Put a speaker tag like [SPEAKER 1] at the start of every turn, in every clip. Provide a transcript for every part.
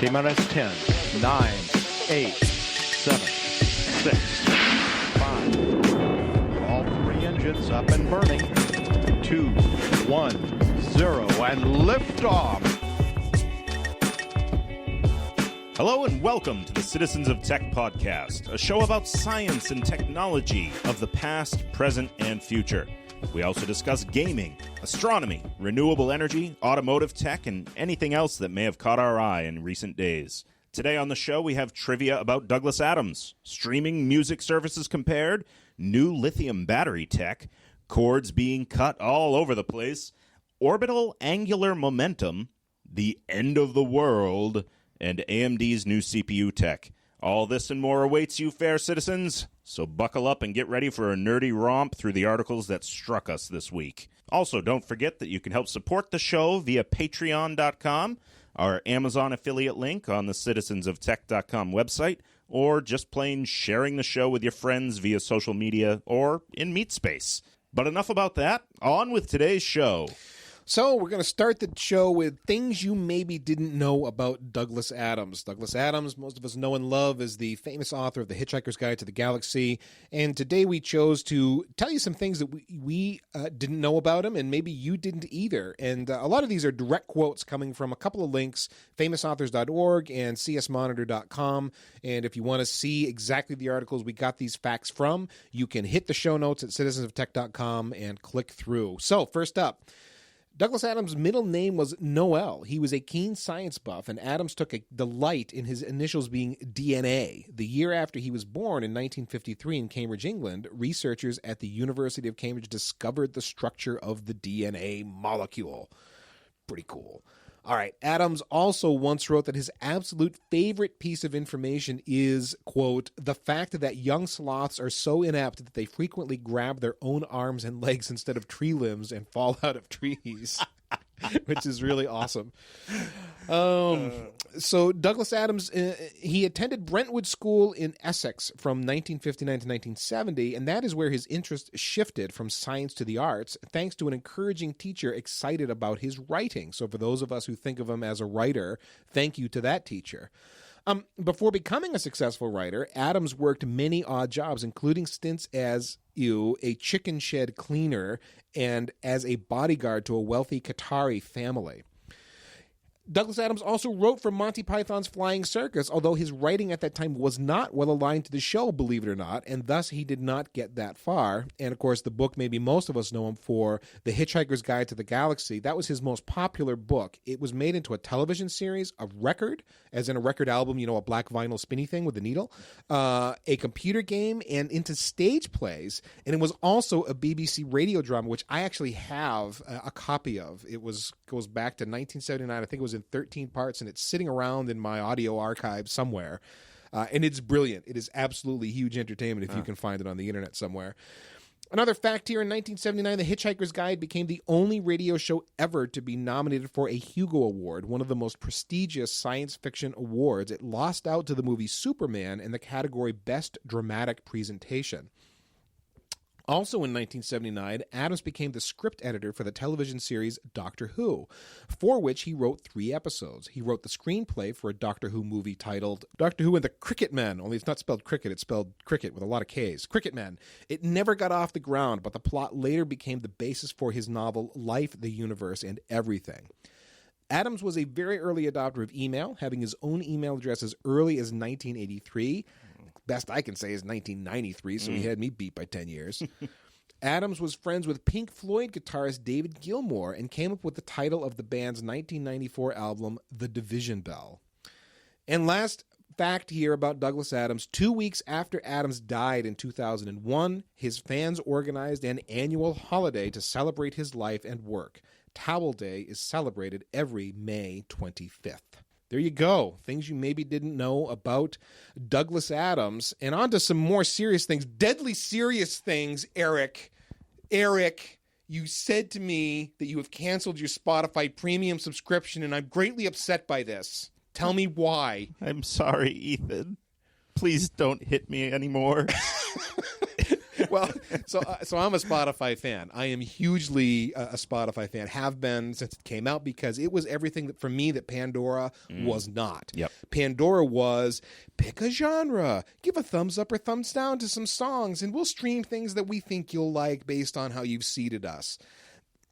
[SPEAKER 1] T-minus 10, 9, 8, 7, 6, 5. All three engines up and burning. 2, 1, 0, and liftoff.
[SPEAKER 2] Hello and welcome to the Citizens of Tech podcast, a show about science and technology of the past, present, and future. We also discuss gaming, astronomy, renewable energy, automotive tech, and anything else that may have caught our eye in recent days. Today on the show, we have trivia about Douglas Adams, streaming music services compared, new lithium battery tech, cords being cut all over the place, orbital angular momentum, the end of the world, and AMD's new CPU tech. All this and more awaits you, fair citizens, so buckle up and get ready for a nerdy romp through the articles that struck us this week. Also, don't forget that you can help support the show via patreon.com, our Amazon affiliate link on the citizensoftech.com website, or just plain sharing the show with your friends via social media or in MeetSpace. But enough about that. On with today's show.
[SPEAKER 3] So we're going to start the show with things you maybe didn't know about Douglas Adams. Douglas Adams, most of us know and love, is the famous author of The Hitchhiker's Guide to the Galaxy. And today we chose to tell you some things that we didn't know about him, and maybe you didn't either. And a lot of these are direct quotes coming from a couple of links, famousauthors.org and csmonitor.com. And if you want to see exactly the articles we got these facts from, you can hit the show notes at citizensoftech.com and click through. So first up, Douglas Adams' middle name was Noel. He was a keen science buff, and Adams took a delight in his initials being DNA. The year after he was born, in 1953 in Cambridge, England, researchers at the University of Cambridge discovered the structure of the DNA molecule. Pretty cool. All right, Adams also once wrote that his absolute favorite piece of information is, quote, the fact that young sloths are so inept that they frequently grab their own arms and legs instead of tree limbs and fall out of trees, which is really awesome. So Douglas Adams, he attended Brentwood School in Essex from 1959 to 1970, and that is where his interest shifted from science to the arts, thanks to an encouraging teacher excited about his writing. So for those of us who think of him as a writer, thank you to that teacher. Before becoming a successful writer, Adams worked many odd jobs, including stints as a chicken shed cleaner and as a bodyguard to a wealthy Qatari family. Douglas Adams also wrote for Monty Python's Flying Circus, although his writing at that time was not well aligned to the show, believe it or not, and thus he did not get that far. And of course, the book maybe most of us know him for, The Hitchhiker's Guide to the Galaxy. That was his most popular book. It was made into a television series, a record, as in a record album, you know, a black vinyl spinny thing with the needle, a computer game, and into stage plays. And it was also a BBC radio drama, which I actually have a copy of. It goes back to 1979. I think it was in 13 parts, and it's sitting around in my audio archive somewhere. And it's brilliant. It is absolutely huge entertainment if you can find it on the internet somewhere. Another fact here, in 1979, The Hitchhiker's Guide became the only radio show ever to be nominated for a Hugo Award, one of the most prestigious science fiction awards. It lost out to the movie Superman in the category Best Dramatic Presentation. Also in 1979, Adams became the script editor for the television series Doctor Who, for which he wrote 3 episodes. He wrote the screenplay for a Doctor Who movie titled Doctor Who and the Cricket Men, only it's not spelled cricket, it's spelled cricket with a lot of Ks. Cricket Men. It never got off the ground, but the plot later became the basis for his novel Life, the Universe, and Everything. Adams was a very early adopter of email, having his own email address as early as 1983. Best I can say is 1993, so he had me beat by 10 years. Adams was friends with Pink Floyd guitarist David Gilmour and came up with the title of the band's 1994 album, The Division Bell. And last fact here about Douglas Adams, 2 weeks after Adams died in 2001, his fans organized an annual holiday to celebrate his life and work. Towel Day is celebrated every May 25th. There you go. Things you maybe didn't know about Douglas Adams. And on to some more serious things. Deadly serious things, Eric. Eric, you said to me that you have canceled your Spotify premium subscription, and I'm greatly upset by this. Tell me why.
[SPEAKER 2] I'm sorry, Ethan. Please don't hit me anymore.
[SPEAKER 3] Well, so I'm a Spotify fan. I am hugely a Spotify fan. Have been since it came out because it was everything that, for me, that Pandora was not.
[SPEAKER 2] Yep.
[SPEAKER 3] Pandora was pick a genre, give a thumbs up or thumbs down to some songs, and we'll stream things that we think you'll like based on how you've seeded us.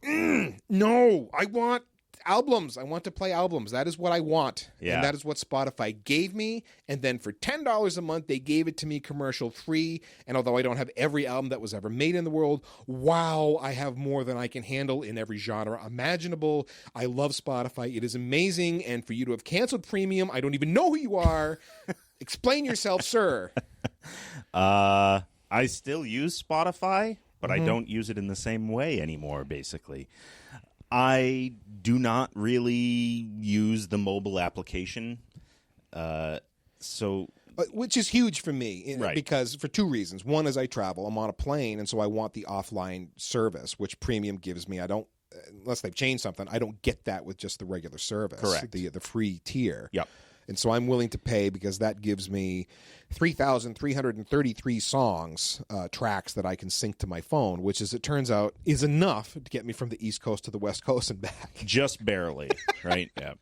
[SPEAKER 3] No, I want albums. I want to play albums. That is what I want.
[SPEAKER 2] Yeah.
[SPEAKER 3] And that is what Spotify gave me. And then for $10 a month, they gave it to me commercial free. And although I don't have every album that was ever made in the world, wow, I have more than I can handle in every genre imaginable. I love Spotify. It is amazing. And for you to have canceled premium, I don't even know who you are. Explain yourself, sir.
[SPEAKER 2] I still use Spotify, but I don't use it in the same way anymore, basically. I do not really use the mobile application,
[SPEAKER 3] which is huge for me,
[SPEAKER 2] Right.
[SPEAKER 3] because for two reasons. One is I travel. I'm on a plane, and so I want the offline service, which premium gives me. I don't, unless they've changed something, I don't get that with just the regular service.
[SPEAKER 2] Correct.
[SPEAKER 3] The free tier.
[SPEAKER 2] Yep.
[SPEAKER 3] And so I'm willing to pay because that gives me 3,333 songs, tracks that I can sync to my phone, which, as it turns out, is enough to get me from the East Coast to the West Coast and back.
[SPEAKER 2] Just barely, right? Yeah.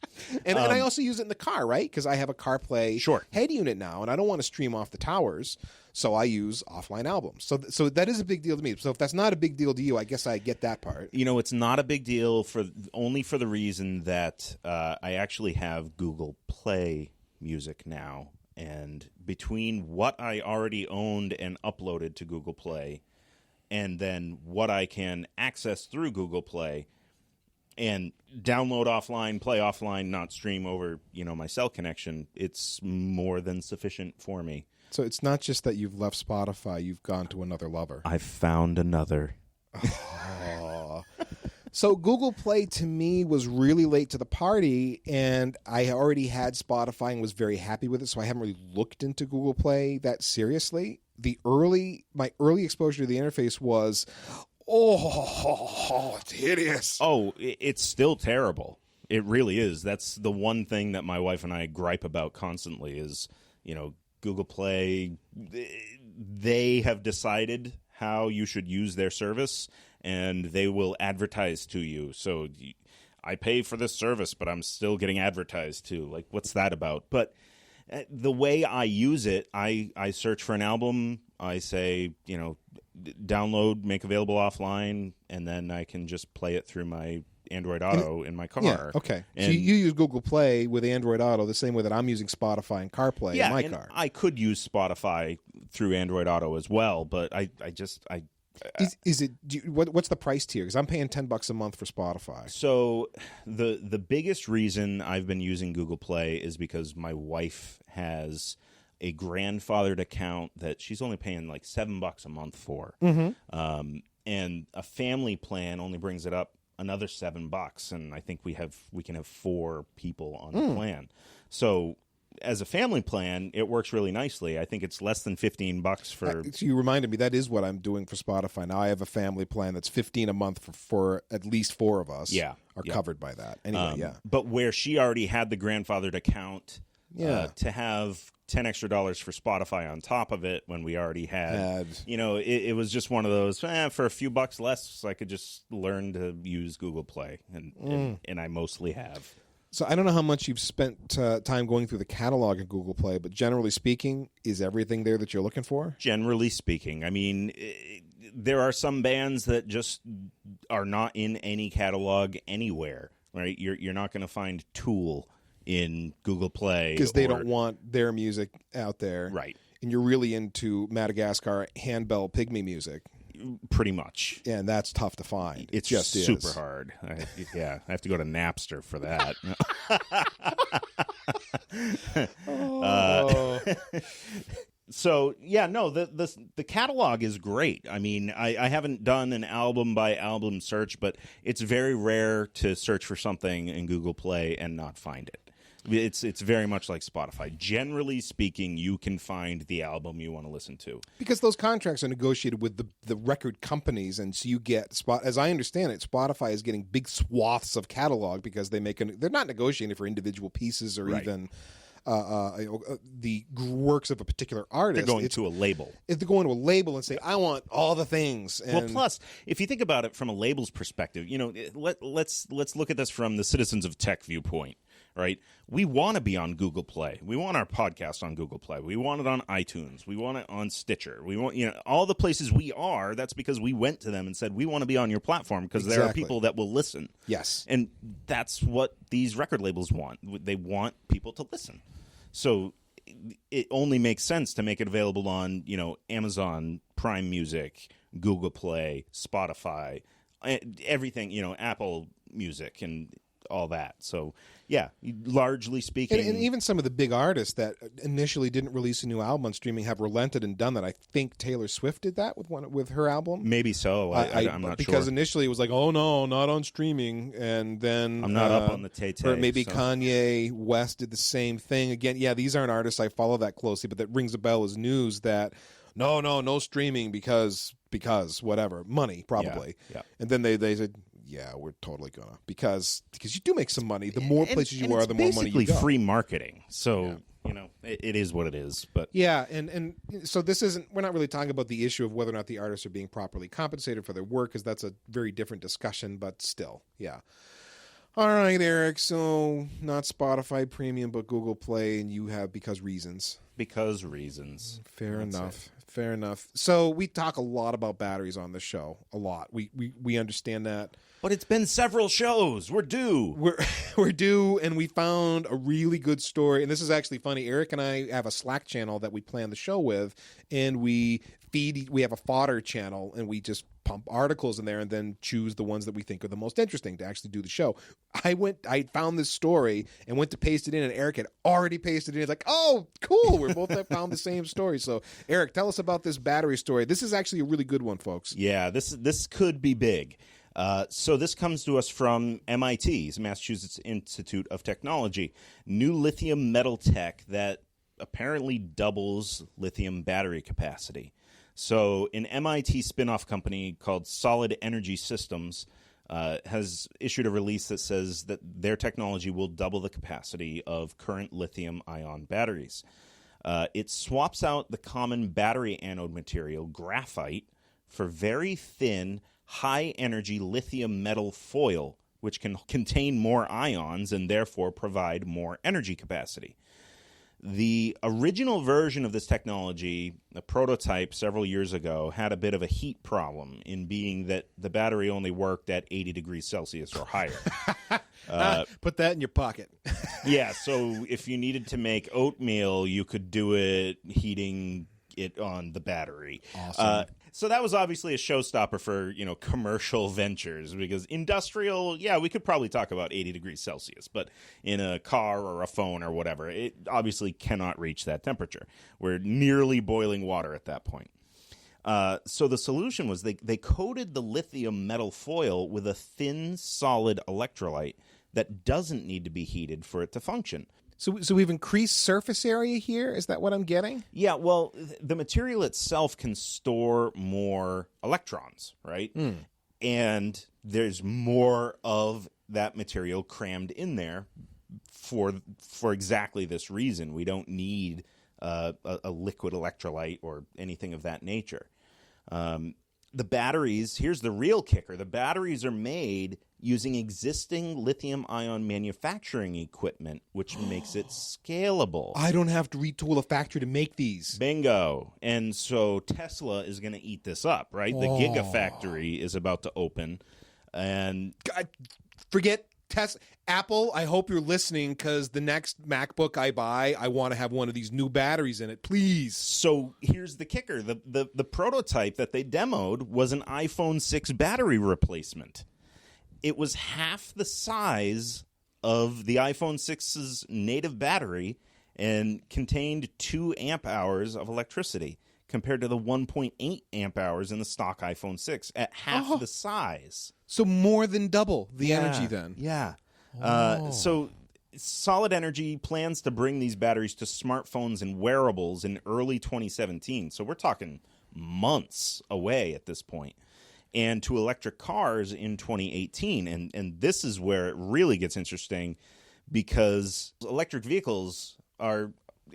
[SPEAKER 3] And I also use it in the car, right? Because I have a CarPlay head unit now, and I don't want to stream off the towers, so I use offline albums. So that is a big deal to me. So if that's not a big deal to you, I guess I get that part.
[SPEAKER 2] You know, it's not a big deal only for the reason that I actually have Google Play Music now. And between what I already owned and uploaded to Google Play and then what I can access through Google Play and download offline, play offline, not stream over, my cell connection, it's more than sufficient for me.
[SPEAKER 3] So it's not just that you've left Spotify, you've gone to another lover.
[SPEAKER 2] I've found another.
[SPEAKER 3] Oh. So Google Play, to me, was really late to the party, and I already had Spotify and was very happy with it, so I haven't really looked into Google Play that seriously. My early exposure to the interface was, it's hideous.
[SPEAKER 2] Oh, it's still terrible. It really is. That's the one thing that my wife and I gripe about constantly is, Google Play, they have decided how you should use their service, and they will advertise to you. So I pay for this service, but I'm still getting advertised to. Like, what's that about? But the way I use it, I search for an album. I say, download, make available offline, and then I can just play it through my Android Auto in my car.
[SPEAKER 3] Yeah, okay. So you use Google Play with Android Auto the same way that I'm using Spotify and CarPlay in my car.
[SPEAKER 2] I could use Spotify through Android Auto as well, but I
[SPEAKER 3] what's the price tier? Because I'm paying $10 a month for Spotify.
[SPEAKER 2] So the biggest reason I've been using Google Play is because my wife has a grandfathered account that she's only paying like $7 a month for, and a family plan only brings it up another $7, and I think we can have 4 people on the plan. So as a family plan, it works really nicely. I think it's less than $15 for.
[SPEAKER 3] So you reminded me that is what I'm doing for Spotify now. I have a family plan that's $15 a month for at least 4 of us.
[SPEAKER 2] Yeah,
[SPEAKER 3] are covered by that. Anyway, yeah.
[SPEAKER 2] But where she already had the grandfathered account, to have $10 extra for Spotify on top of it when we already had, it was just one of those, for a few bucks less, I could just learn to use Google Play, and I mostly have.
[SPEAKER 3] So I don't know how much you've spent time going through the catalog of Google Play, but generally speaking, is everything there that you're looking for?
[SPEAKER 2] Generally speaking. I mean, there are some bands that just are not in any catalog anywhere, right? You're not going to find Tool in Google Play.
[SPEAKER 3] Because they don't want their music out there.
[SPEAKER 2] Right.
[SPEAKER 3] And you're really into Madagascar handbell pygmy music.
[SPEAKER 2] Pretty much.
[SPEAKER 3] Yeah, and that's toff to find.
[SPEAKER 2] It's just super hard. I have to go to Napster for that. So, the catalog is great. I mean, I haven't done an album-by-album search, but it's very rare to search for something in Google Play and not find it. It's very much like Spotify. Generally speaking, you can find the album you want to listen to.
[SPEAKER 3] Because those contracts are negotiated with the record companies, and so you get, as I understand it, Spotify is getting big swaths of catalog because they're not negotiating for individual pieces or even the works of a particular artist.
[SPEAKER 2] They're going to a label.
[SPEAKER 3] If they're going to a label and say, I want all the things. And
[SPEAKER 2] Well, plus, if you think about it from a label's perspective, let's look at this from the Citizens of Tech viewpoint, right? We want to be on Google Play. We want our podcast on Google Play. We want it on iTunes. We want it on Stitcher. We want, all the places we are, that's because we went to them and said, we want to be on your platform because there are people that will listen.
[SPEAKER 3] Yes.
[SPEAKER 2] And that's what these record labels want. They want people to listen. So it only makes sense to make it available on, Amazon Prime Music, Google Play, Spotify, everything, Apple Music and all that. So, yeah, largely speaking.
[SPEAKER 3] And even some of the big artists that initially didn't release a new album on streaming have relented and done that. I think Taylor Swift did that with her album.
[SPEAKER 2] Maybe so. I'm not sure.
[SPEAKER 3] Because initially it was like, oh, no, not on streaming. And then
[SPEAKER 2] I'm not up on the Tay-Tay.
[SPEAKER 3] Or maybe
[SPEAKER 2] so.
[SPEAKER 3] Kanye West did the same thing. Again, yeah, these aren't artists I follow that closely, but that rings a bell as news that no streaming because whatever. Money, probably.
[SPEAKER 2] Yeah.
[SPEAKER 3] And then they said, yeah, we're totally gonna because you do make some money. The more places you are, the more money you go.
[SPEAKER 2] It's basically free marketing. So it is what it is. But
[SPEAKER 3] yeah, and so this isn't. We're not really talking about the issue of whether or not the artists are being properly compensated for their work, because that's a very different discussion. But still, yeah. All right, Eric. So not Spotify Premium, but Google Play, and you have because reasons.
[SPEAKER 2] Because reasons.
[SPEAKER 3] Fair enough. Fair enough. So we talk a lot about batteries on the show. A lot. We understand that.
[SPEAKER 2] But it's been several shows. We're due.
[SPEAKER 3] We're due, and we found a really good story. And this is actually funny. Eric and I have a Slack channel that we plan the show with, and we have a fodder channel, and we just pump articles in there and then choose the ones that we think are the most interesting to actually do the show. I found this story and went to paste it in, and Eric had already pasted it in. It's like, oh, cool. We're both have found the same story. So, Eric, tell us about this battery story. This is actually a really good one, folks.
[SPEAKER 2] Yeah, this could be big. So this comes to us from MIT's Massachusetts Institute of Technology. New lithium metal tech that apparently doubles lithium battery capacity. So an MIT spin-off company called Solid Energy Systems has issued a release that says that their technology will double the capacity of current lithium-ion batteries. It swaps out the common battery anode material, graphite, for very thin, high-energy lithium metal foil, which can contain more ions and therefore provide more energy capacity. The original version of this technology, a prototype several years ago, had a bit of a heat problem in being that the battery only worked at 80 degrees Celsius or higher.
[SPEAKER 3] Put that in your pocket.
[SPEAKER 2] Yeah, so if you needed to make oatmeal, you could do it heating it on the battery.
[SPEAKER 3] Awesome.
[SPEAKER 2] So that was obviously a showstopper for, commercial ventures, because industrial, we could probably talk about 80 degrees Celsius, but in a car or a phone or whatever, it obviously cannot reach that temperature. We're nearly boiling water at that point. So the solution was they coated the lithium metal foil with a thin, solid electrolyte that doesn't need to be heated for it to function.
[SPEAKER 3] So we've increased surface area here? Is that what I'm getting?
[SPEAKER 2] Yeah, well, the material itself can store more electrons, right? And there's more of that material crammed in there for exactly this reason. We don't need a liquid electrolyte or anything of that nature. The batteries, here's the real kicker. The batteries are made using existing lithium-ion manufacturing equipment, which makes it scalable.
[SPEAKER 3] I don't have to retool a factory to make these.
[SPEAKER 2] Bingo. And so Tesla is going to eat this up, right? The Gigafactory is about to open. And
[SPEAKER 3] God, forget Tesla. Apple, I hope you're listening, because the next MacBook I buy, I want to have one of these new batteries in it, please.
[SPEAKER 2] So here's the kicker. The prototype that they demoed was an iPhone 6 battery replacement. It was half the size of the iPhone 6's native battery and contained 2 amp hours of electricity compared to the 1.8 amp hours in the stock iPhone 6 at half the size.
[SPEAKER 3] So more than double the energy then.
[SPEAKER 2] Yeah. So Solid Energy plans to bring these batteries to smartphones and wearables in early 2017. So we're talking months away at this point. And to electric cars in 2018. And this is where it really gets interesting, because electric vehicles are,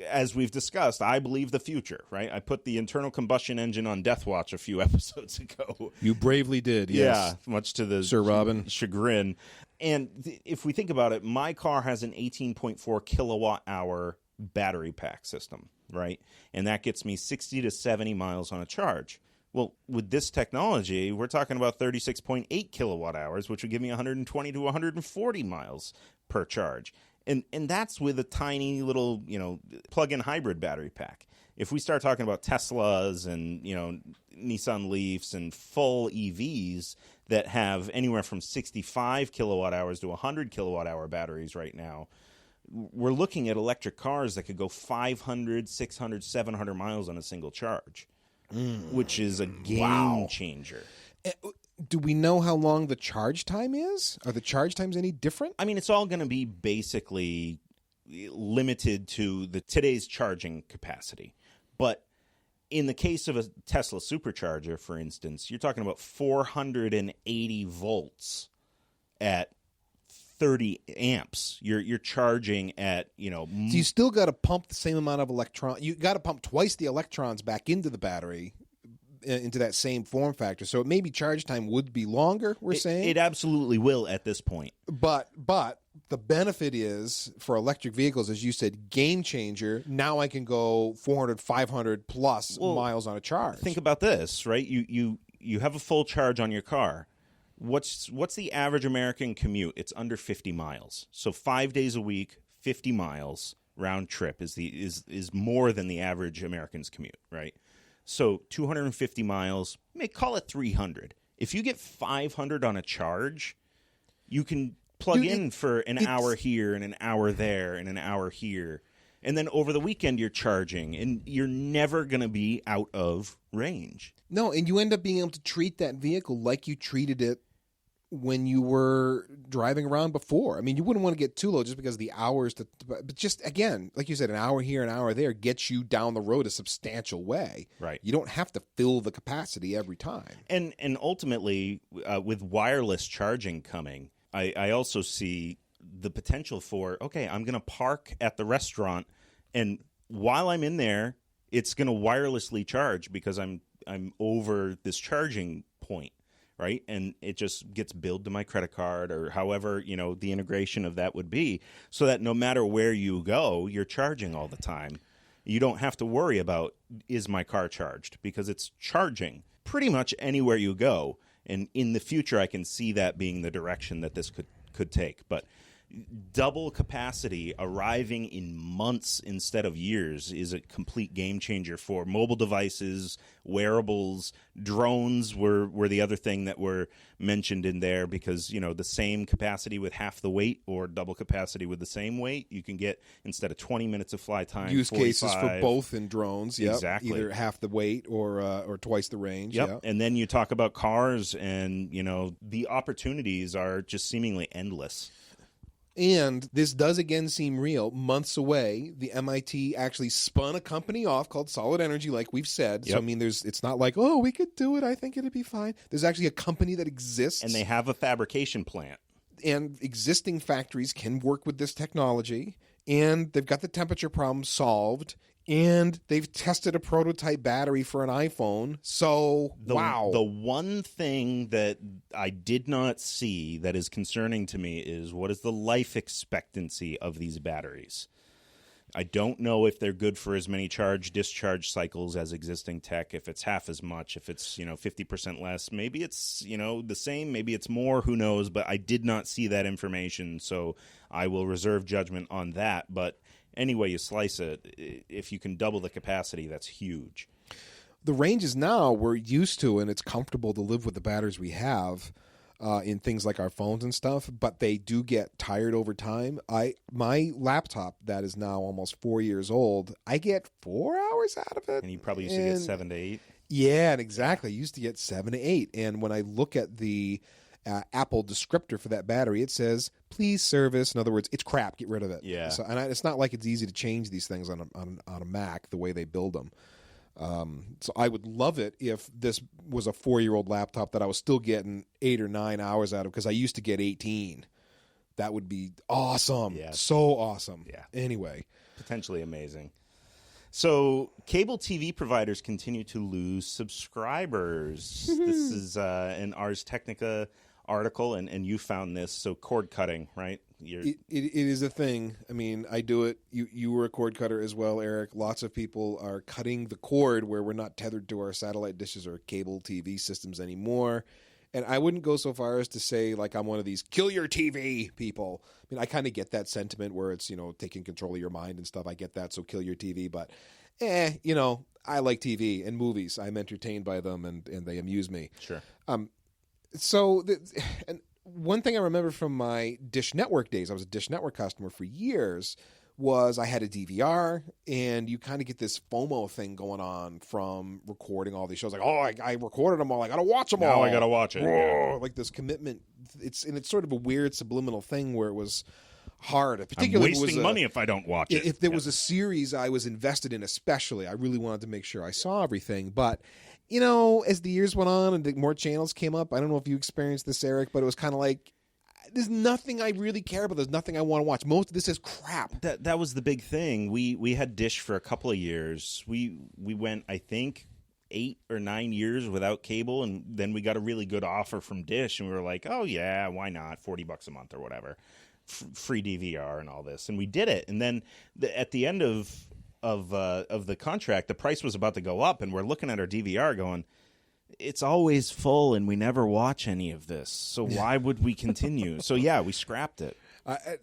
[SPEAKER 2] as we've discussed, I believe the future, right? I put the internal combustion engine on Death Watch a few episodes ago.
[SPEAKER 3] You bravely did, yes.
[SPEAKER 2] Yeah, much to the
[SPEAKER 3] Sir Robin.
[SPEAKER 2] chagrin. And if we think about it, my car has an 18.4 kilowatt hour battery pack system, right? And that gets me 60 to 70 miles on a charge. Well, with this technology, we're talking about 36.8 kilowatt hours, which would give me 120 to 140 miles per charge. And that's with a tiny little, plug-in hybrid battery pack. If we start talking about Teslas and, Nissan Leafs and full EVs that have anywhere from 65 kilowatt hours to 100 kilowatt hour batteries right now, we're looking at electric cars that could go 500, 600, 700 miles on a single charge, which is a game changer.
[SPEAKER 3] Do we know how long the charge time is? Are the charge times any different?
[SPEAKER 2] I mean, it's all going to be basically limited to today's charging capacity. But in the case of a Tesla supercharger, for instance, you're talking about 480 volts at 30 amps. You're charging at,
[SPEAKER 3] So you still got to pump the same amount of electron. You got to pump twice the electrons back into the battery, into that same form factor. So maybe charge time would be longer, we're saying?
[SPEAKER 2] It absolutely will at this point.
[SPEAKER 3] But the benefit is, for electric vehicles, as you said, game changer. Now I can go 400, 500 plus miles on a charge.
[SPEAKER 2] Think about this, right? You have a full charge on your car. What's the average American commute? It's under 50 miles. So 5 days a week, 50 miles round trip is more than the average American's commute, right? So 250 miles, call it 300. If you get 500 on a charge, you can plug in for an hour here and an hour there and an hour here. And then over the weekend you're charging, and you're never going to be out of range.
[SPEAKER 3] No, and you end up being able to treat that vehicle like you treated it when you were driving around before. I mean, you wouldn't want to get too low just because of the hours. But just, again, like you said, an hour here, an hour there gets you down the road a substantial way.
[SPEAKER 2] Right.
[SPEAKER 3] You don't have to fill the capacity every time.
[SPEAKER 2] And ultimately, with wireless charging coming, I also see the potential for, okay, I'm going to park at the restaurant, and while I'm in there, it's going to wirelessly charge because I'm over this charging point. Right. And it just gets billed to my credit card or however, the integration of that would be, so that no matter where you go, you're charging all the time. You don't have to worry about, is my car charged? Because it's charging pretty much anywhere you go. And in the future, I can see that being the direction that this could take. But double capacity arriving in months instead of years is a complete game changer for mobile devices, wearables. Drones were the other thing that were mentioned in there, because the same capacity with half the weight or double capacity with the same weight, you can get, instead of 20 minutes of fly time,
[SPEAKER 3] use
[SPEAKER 2] 45.
[SPEAKER 3] cases for both in drones. Yep.
[SPEAKER 2] Exactly.
[SPEAKER 3] Either half the weight or twice the range.
[SPEAKER 2] Yep.
[SPEAKER 3] Yep.
[SPEAKER 2] And then you talk about cars, and the opportunities are just seemingly endless.
[SPEAKER 3] And this does again seem real. Months away, the MIT actually spun a company off called Solid Energy, like we've said.
[SPEAKER 2] Yep.
[SPEAKER 3] So, I mean, it's not like, oh, we could do it, I think it'd be fine. There's actually a company that exists.
[SPEAKER 2] And they have a fabrication plant.
[SPEAKER 3] And existing factories can work with this technology. And they've got the temperature problem solved. And they've tested a prototype battery for an iPhone. So, wow.
[SPEAKER 2] The one thing that I did not see that is concerning to me is, what is the life expectancy of these batteries? I don't know if they're good for as many charge-discharge cycles as existing tech, if it's half as much, if it's 50% less. Maybe it's the same, maybe it's more, who knows? But I did not see that information, so I will reserve judgment on that. But any way you slice it, if you can double the capacity, that's huge.
[SPEAKER 3] The ranges now we're used to, and it's comfortable to live with the batteries we have in things like our phones and stuff, but they do get tired over time. My laptop that is now almost 4 years old, I get 4 hours out of it.
[SPEAKER 2] And you probably used to get 7 to 8.
[SPEAKER 3] Yeah, and exactly. I used to get 7 to 8. And when I look at the Apple descriptor for that battery, it says, please service. In other words, it's crap. Get rid of it.
[SPEAKER 2] Yeah.
[SPEAKER 3] So, and it's not like it's easy to change these things on a Mac the way they build them. So I would love it if this was a 4-year-old laptop that I was still getting 8 or 9 hours out of, because I used to get 18. That would be awesome.
[SPEAKER 2] Yeah.
[SPEAKER 3] So awesome.
[SPEAKER 2] Yeah.
[SPEAKER 3] Anyway.
[SPEAKER 2] Potentially amazing. So, cable TV providers continue to lose subscribers. This is an Ars Technica article, and you found this. So, cord cutting, right?
[SPEAKER 3] It is a thing. I mean, I do it. You were a cord cutter as well, Eric. Lots of people are cutting the cord where we're not tethered to our satellite dishes or cable TV systems anymore. And I wouldn't go so far as to say, like, I'm one of these kill your TV people. I mean, I kind of get that sentiment where it's, taking control of your mind and stuff. I get that, so kill your TV. But, I like TV and movies. I'm entertained by them, and they amuse me.
[SPEAKER 2] Sure.
[SPEAKER 3] And one thing I remember from my Dish Network days, I was a Dish Network customer for years, was I had a DVR, and you kind of get this FOMO thing going on from recording all these shows. Like, I recorded them all. I got to watch them all.
[SPEAKER 2] Now I got to watch it.
[SPEAKER 3] Yeah. Like this commitment. It's sort of a weird subliminal thing where it was hard. Particularly
[SPEAKER 2] I'm wasting money if I don't watch it.
[SPEAKER 3] If there was a series I was invested in especially, I really wanted to make sure I saw everything. But as the years went on and more channels came up, I don't know if you experienced this, Eric, but it was kind of like, there's nothing I really care about. There's nothing I want to watch. Most of this is crap.
[SPEAKER 2] That was the big thing. We had Dish for a couple of years. We went, I think, 8 or 9 years without cable, and then we got a really good offer from Dish, and we were like, oh yeah, why not? $40 a month or whatever, free DVR and all this, and we did it. And then at the end of the contract, the price was about to go up, and we're looking at our DVR going, it's always full and we never watch any of this, so why would we continue? So yeah, we scrapped it.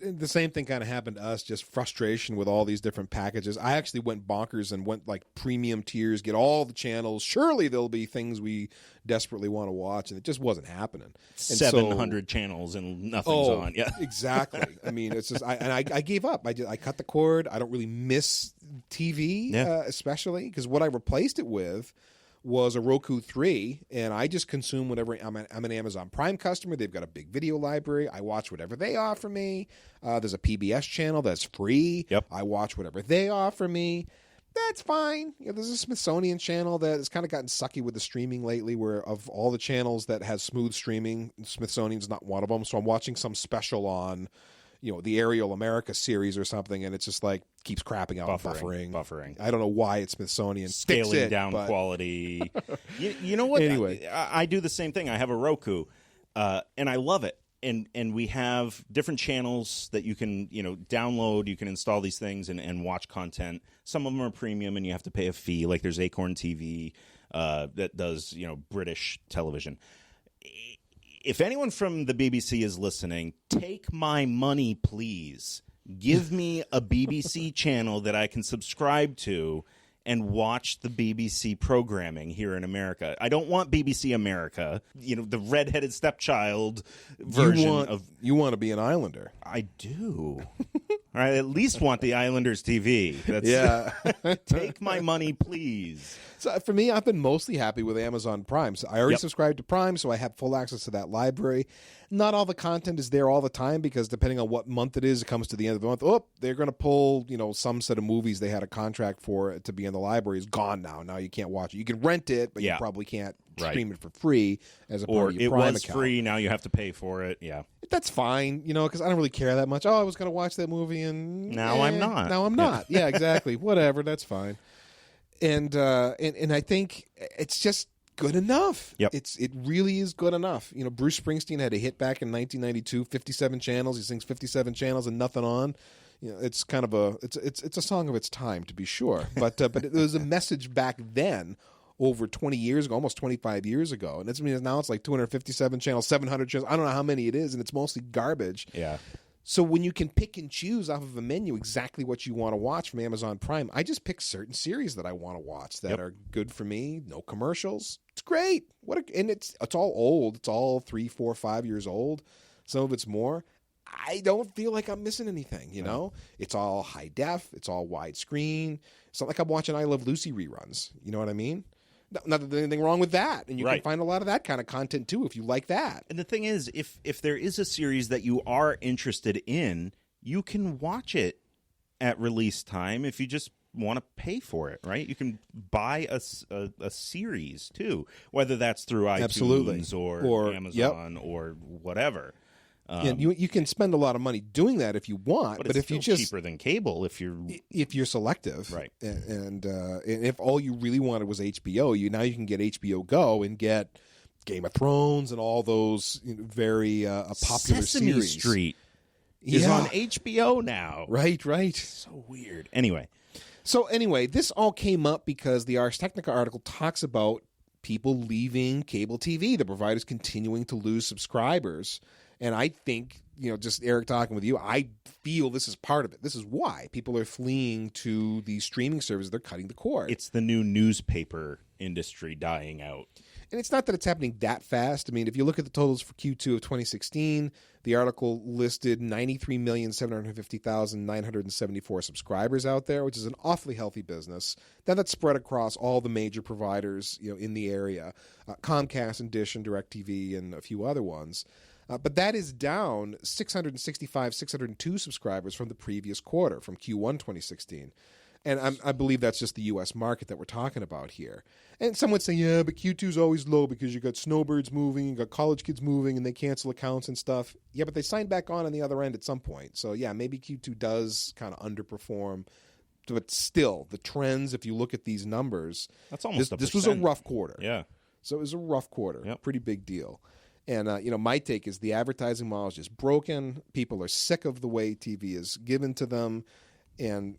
[SPEAKER 3] The same thing kind of happened to us, just frustration with all these different packages. I actually went bonkers and went like premium tiers, get all the channels. Surely there'll be things we desperately want to watch, and it just wasn't happening. And
[SPEAKER 2] 700 channels and nothing's on. Yeah,
[SPEAKER 3] exactly. I mean, it's just I gave up. I cut the cord. I don't really miss TV, especially because what I replaced it with was a Roku 3, and I just consume whatever. I'm an Amazon Prime customer. They've got a big video library. I watch whatever they offer me. There's a PBS channel that's free.
[SPEAKER 2] Yep.
[SPEAKER 3] I watch whatever they offer me. That's fine. There's a Smithsonian channel that has kind of gotten sucky with the streaming lately, where of all the channels that has smooth streaming, Smithsonian's not one of them. So I'm watching some special on the Aerial America series or something, and it's just like keeps crapping out,
[SPEAKER 2] buffering.
[SPEAKER 3] I don't know why it's Smithsonian.
[SPEAKER 2] Scaling down quality. you know what?
[SPEAKER 3] Anyway.
[SPEAKER 2] I do the same thing. I have a Roku, and I love it. And we have different channels that you can download. You can install these things and watch content. Some of them are premium, and you have to pay a fee. Like there's Acorn TV that does British television. If anyone from the BBC is listening, take my money, please. Give me a BBC channel that I can subscribe to and watch the BBC programming here in America. I don't want BBC America, the redheaded stepchild version
[SPEAKER 3] You want to be an Islander.
[SPEAKER 2] I do. I at least want the Islanders TV. Take my money, please.
[SPEAKER 3] So for me, I've been mostly happy with Amazon Prime. So I already subscribed to Prime, so I have full access to that library. Not all the content is there all the time because depending on what month it is, it comes to the end of the month. Oh, they're going to pull, some set of movies they had a contract for to be in the library is gone now. Now you can't watch it. You can rent it, but you probably can't stream it for free as a part of your Prime account. Or it was
[SPEAKER 2] free, now you have to pay for it. Yeah.
[SPEAKER 3] That's fine, because I don't really care that much. Oh, I was going to watch that movie and
[SPEAKER 2] now I'm not.
[SPEAKER 3] Now I'm not. Yeah, exactly. Whatever, that's fine. And I think it's just good enough.
[SPEAKER 2] Yep.
[SPEAKER 3] It really is good enough. Bruce Springsteen had a hit back in 1992, 57 channels. He sings 57 channels and nothing on. It's kind of it's a song of its time, to be sure. But it was a message back then, over 20 years ago, almost 25 years ago. And now it's like 257 channels, 700 channels. I don't know how many it is, and it's mostly garbage.
[SPEAKER 2] Yeah.
[SPEAKER 3] So when you can pick and choose off of a menu exactly what you want to watch from Amazon Prime, I just pick certain series that I want to watch that are good for me. No commercials. It's great. And it's all old. It's all 3, 4, 5 years old. Some of it's more. I don't feel like I'm missing anything, It's all high def. It's all widescreen. It's not like I'm watching I Love Lucy reruns. You know what I mean? Not that there's anything wrong with that. And you can find a lot of that kind of content, too, if you like that.
[SPEAKER 2] And the thing is, if there is a series that you are interested in, you can watch it at release time if you just want to pay for it, right? You can buy a series, too, whether that's through iTunes or Amazon or whatever.
[SPEAKER 3] And you can spend a lot of money doing that if you want,
[SPEAKER 2] but
[SPEAKER 3] if
[SPEAKER 2] it's
[SPEAKER 3] you
[SPEAKER 2] still
[SPEAKER 3] just
[SPEAKER 2] cheaper than cable if you're
[SPEAKER 3] selective,
[SPEAKER 2] right.
[SPEAKER 3] And if all you really wanted was HBO, you can get HBO Go and get Game of Thrones and all those very popular
[SPEAKER 2] Sesame
[SPEAKER 3] series.
[SPEAKER 2] Street is on HBO now.
[SPEAKER 3] Right.
[SPEAKER 2] So weird. Anyway,
[SPEAKER 3] this all came up because the Ars Technica article talks about people leaving cable TV, the providers continuing to lose subscribers. And I think, just Eric talking with you, I feel this is part of it. This is why people are fleeing to these streaming services. They're cutting the cord.
[SPEAKER 2] it's the new newspaper industry dying out.
[SPEAKER 3] And it's not that it's happening that fast. I mean, if you look at the totals for Q2 of 2016, the article listed 93,750,974 subscribers out there, which is an awfully healthy business. Then that's spread across all the major providers, in the area, Comcast and Dish and DirecTV and a few other ones. But that is down 602 subscribers from the previous quarter, from Q1 2016. And I believe that's just the U.S. market that we're talking about here. And some would say, yeah, but Q2 is always low because you got snowbirds moving, you got college kids moving, and they cancel accounts and stuff. Yeah, but they sign back on the other end at some point. So, yeah, maybe Q2 does kind of underperform. But still, the trends, if you look at these numbers,
[SPEAKER 2] That's almost
[SPEAKER 3] this was a rough quarter.
[SPEAKER 2] Yeah.
[SPEAKER 3] So it was a rough quarter.
[SPEAKER 2] Yep.
[SPEAKER 3] Pretty big deal. And, my take is the advertising model is just broken. People are sick of the way TV is given to them. And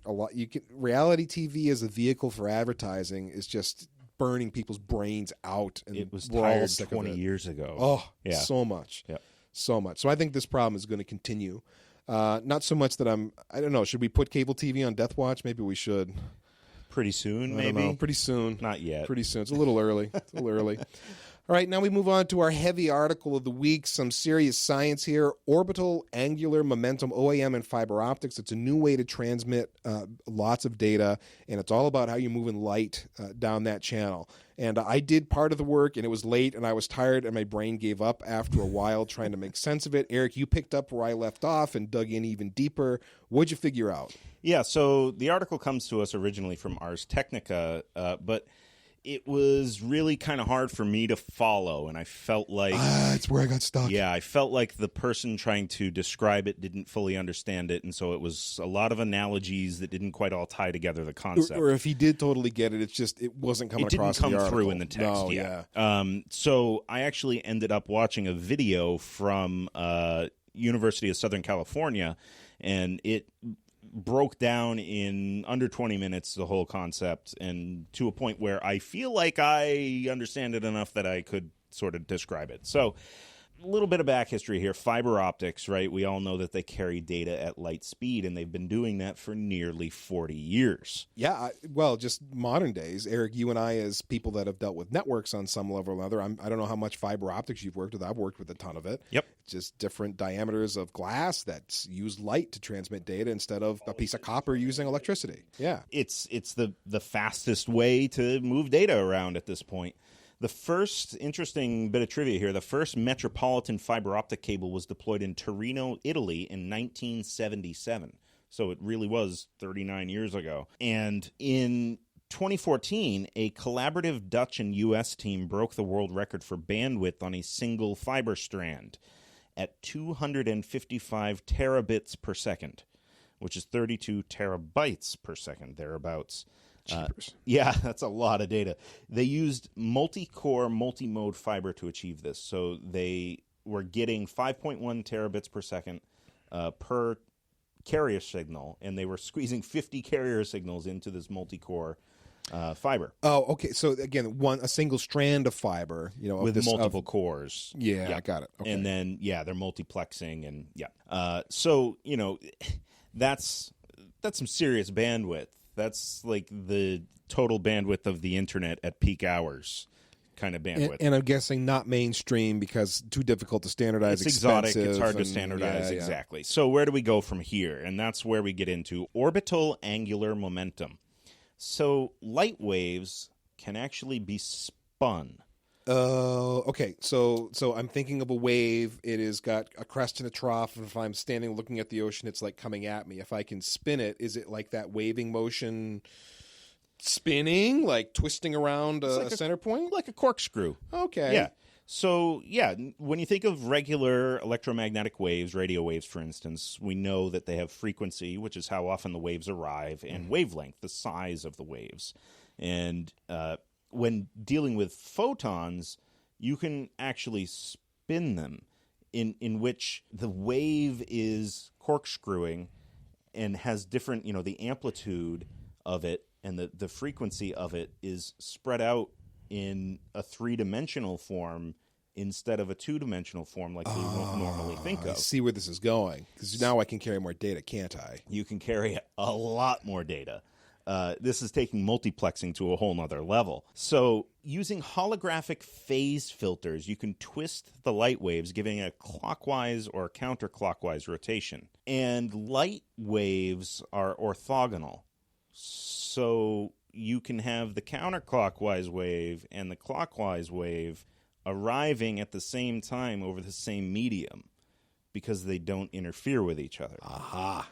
[SPEAKER 3] reality TV as a vehicle for advertising is just burning people's brains out. And
[SPEAKER 2] It was
[SPEAKER 3] we're all
[SPEAKER 2] tired
[SPEAKER 3] sick
[SPEAKER 2] 20
[SPEAKER 3] of it.
[SPEAKER 2] years ago.
[SPEAKER 3] Oh,
[SPEAKER 2] yeah.
[SPEAKER 3] so much.
[SPEAKER 2] Yeah.
[SPEAKER 3] So much. So I think this problem is going to continue. Not so much that I don't know, should we put cable TV on Death Watch? Maybe we should.
[SPEAKER 2] Pretty soon,
[SPEAKER 3] I don't
[SPEAKER 2] maybe?
[SPEAKER 3] know. Pretty soon.
[SPEAKER 2] Not yet.
[SPEAKER 3] Pretty soon. It's a little early. All right, now we move on to our heavy article of the week. Some serious science here. Orbital Angular Momentum, OAM, and fiber optics. It's a new way to transmit lots of data, and it's all about how you're moving light down that channel. And I did part of the work, and it was late, and I was tired, and my brain gave up after a while trying to make sense of it. Eric, you picked up where I left off and dug in even deeper. What'd you figure out?
[SPEAKER 2] Yeah, so the article comes to us originally from Ars Technica, but it was really kind of hard for me to follow, and I felt like...
[SPEAKER 3] it's where I got stuck.
[SPEAKER 2] Yeah, I felt like the person trying to describe it didn't fully understand it, and so it was a lot of analogies that didn't quite all tie together the concept.
[SPEAKER 3] Or if he did totally get it, it wasn't coming across the article.
[SPEAKER 2] It didn't come through in the text,
[SPEAKER 3] no,
[SPEAKER 2] yeah. So I actually ended up watching a video from University of Southern California, and it broke down in under 20 minutes the whole concept, and to a point where I feel like I understand it enough that I could sort of describe it. So a little bit of back history here. Fiber optics, right? We all know that they carry data at light speed, and they've been doing that for nearly 40 years.
[SPEAKER 3] Yeah, just modern days. Eric, you and I, as people that have dealt with networks on some level or another, I don't know how much fiber optics you've worked with. I've worked with a ton of it.
[SPEAKER 2] Yep.
[SPEAKER 3] Just different diameters of glass that use light to transmit data instead of a piece of copper using electricity. Yeah.
[SPEAKER 2] It's the fastest way to move data around at this point. The first interesting bit of trivia here, the first metropolitan fiber optic cable was deployed in Torino, Italy in 1977. So it really was 39 years ago. And in 2014, a collaborative Dutch and U.S. team broke the world record for bandwidth on a single fiber strand at 255 terabits per second, which is 32 terabytes per second, thereabouts. Yeah, that's a lot of data. They used multi-core, multi-mode fiber to achieve this. So they were getting 5.1 terabits per second per carrier signal, and they were squeezing 50 carrier signals into this multi-core fiber.
[SPEAKER 3] Oh, okay. So again, a single strand of fiber,
[SPEAKER 2] with multiple cores.
[SPEAKER 3] Yeah, I got it. Okay.
[SPEAKER 2] And then, they're multiplexing, and so that's some serious bandwidth. That's like the total bandwidth of the internet at peak hours kind of bandwidth.
[SPEAKER 3] And I'm guessing not mainstream because too difficult to standardize.
[SPEAKER 2] It's exotic. It's hard to standardize. Yeah. Exactly. So where do we go from here? And that's where we get into orbital angular momentum. So light waves can actually be spun.
[SPEAKER 3] Okay. So I'm thinking of a wave. It has got a crest and a trough. And if I'm standing looking at the ocean, it's like coming at me. If I can spin it, is it like that waving motion spinning, like twisting around a center point?
[SPEAKER 2] Like a corkscrew.
[SPEAKER 3] Okay.
[SPEAKER 2] Yeah. So, yeah, when you think of regular electromagnetic waves, radio waves, for instance, we know that they have frequency, which is how often the waves arrive, and wavelength, the size of the waves. And when dealing with photons, you can actually spin them, in which the wave is corkscrewing and has different, the amplitude of it and the frequency of it is spread out in a three-dimensional form instead of a two-dimensional form like we normally think
[SPEAKER 3] I
[SPEAKER 2] of.
[SPEAKER 3] see where this is going, because now I can carry more data, can't I?
[SPEAKER 2] You can carry a lot more data. This is taking multiplexing to a whole nother level. So using holographic phase filters, you can twist the light waves, giving a clockwise or counterclockwise rotation. And light waves are orthogonal. So you can have the counterclockwise wave and the clockwise wave arriving at the same time over the same medium because they don't interfere with each other.
[SPEAKER 3] Aha.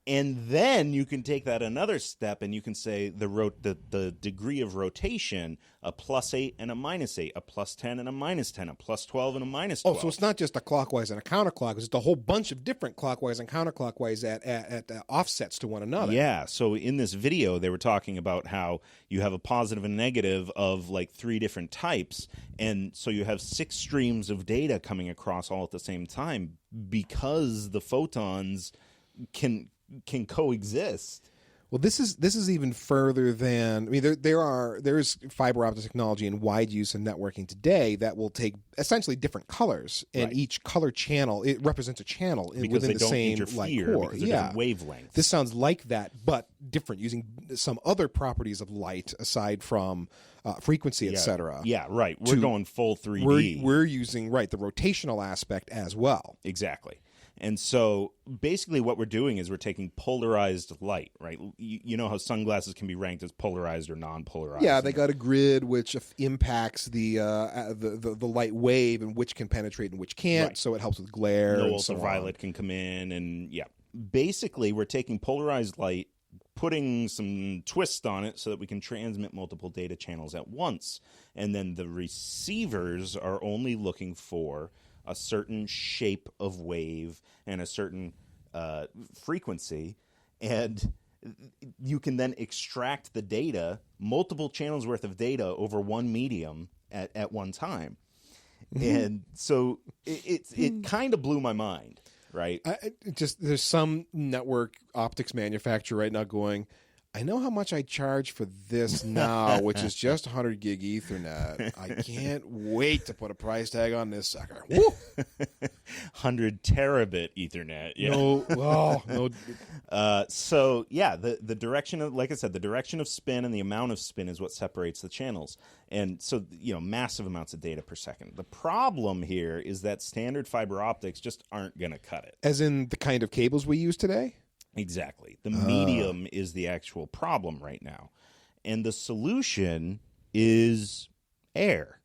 [SPEAKER 2] And then you can take that another step and you can say the degree of rotation, a +8 and a -8, a +10 and a -10, a +12 and a -12.
[SPEAKER 3] Oh, so it's not just a clockwise and a counterclockwise. It's a whole bunch of different clockwise and counterclockwise at offsets to one another.
[SPEAKER 2] Yeah, so in this video, they were talking about how you have a positive and negative of like 3 different types. And so you have 6 streams of data coming across all at the same time because the photons can coexist.
[SPEAKER 3] Well, this is even further than, I mean, there is fiber optic technology in wide use in networking today that will take essentially different colors, and
[SPEAKER 2] Right.
[SPEAKER 3] each color channel, it represents a channel
[SPEAKER 2] Because
[SPEAKER 3] within
[SPEAKER 2] they
[SPEAKER 3] the
[SPEAKER 2] don't
[SPEAKER 3] same
[SPEAKER 2] interfere
[SPEAKER 3] core.
[SPEAKER 2] because they're different wavelengths.
[SPEAKER 3] This sounds like that, but different, using some other properties of light aside from frequency, etc.
[SPEAKER 2] Yeah, right. We're going full 3D.
[SPEAKER 3] We're using the rotational aspect as well.
[SPEAKER 2] Exactly. And so basically what we're doing is we're taking polarized light, right? You know how sunglasses can be ranked as polarized or non-polarized.
[SPEAKER 3] Yeah, they got a grid which impacts the light wave and which can penetrate and which can't,
[SPEAKER 2] Right.
[SPEAKER 3] so it helps with glare.
[SPEAKER 2] No
[SPEAKER 3] and so
[SPEAKER 2] ultraviolet can come in, and yeah. Basically, we're taking polarized light, putting some twist on it so that we can transmit multiple data channels at once. And then the receivers are only looking for a certain shape of wave and a certain frequency, and you can then extract the data, multiple channels worth of data over one medium at one time. And so it kind of blew my mind, right?
[SPEAKER 3] There's some network optics manufacturer right now going, I know how much I charge for this now, which is just 100 gig Ethernet. I can't wait to put a price tag on this sucker. Woo!
[SPEAKER 2] 100 terabit Ethernet. Yeah.
[SPEAKER 3] No.
[SPEAKER 2] So yeah, the direction of, like I said, the direction of spin and the amount of spin is what separates the channels. And so, massive amounts of data per second. The problem here is that standard fiber optics just aren't going to cut it.
[SPEAKER 3] As in the kind of cables we use today?
[SPEAKER 2] Exactly. The medium is the actual problem right now. And the solution is air.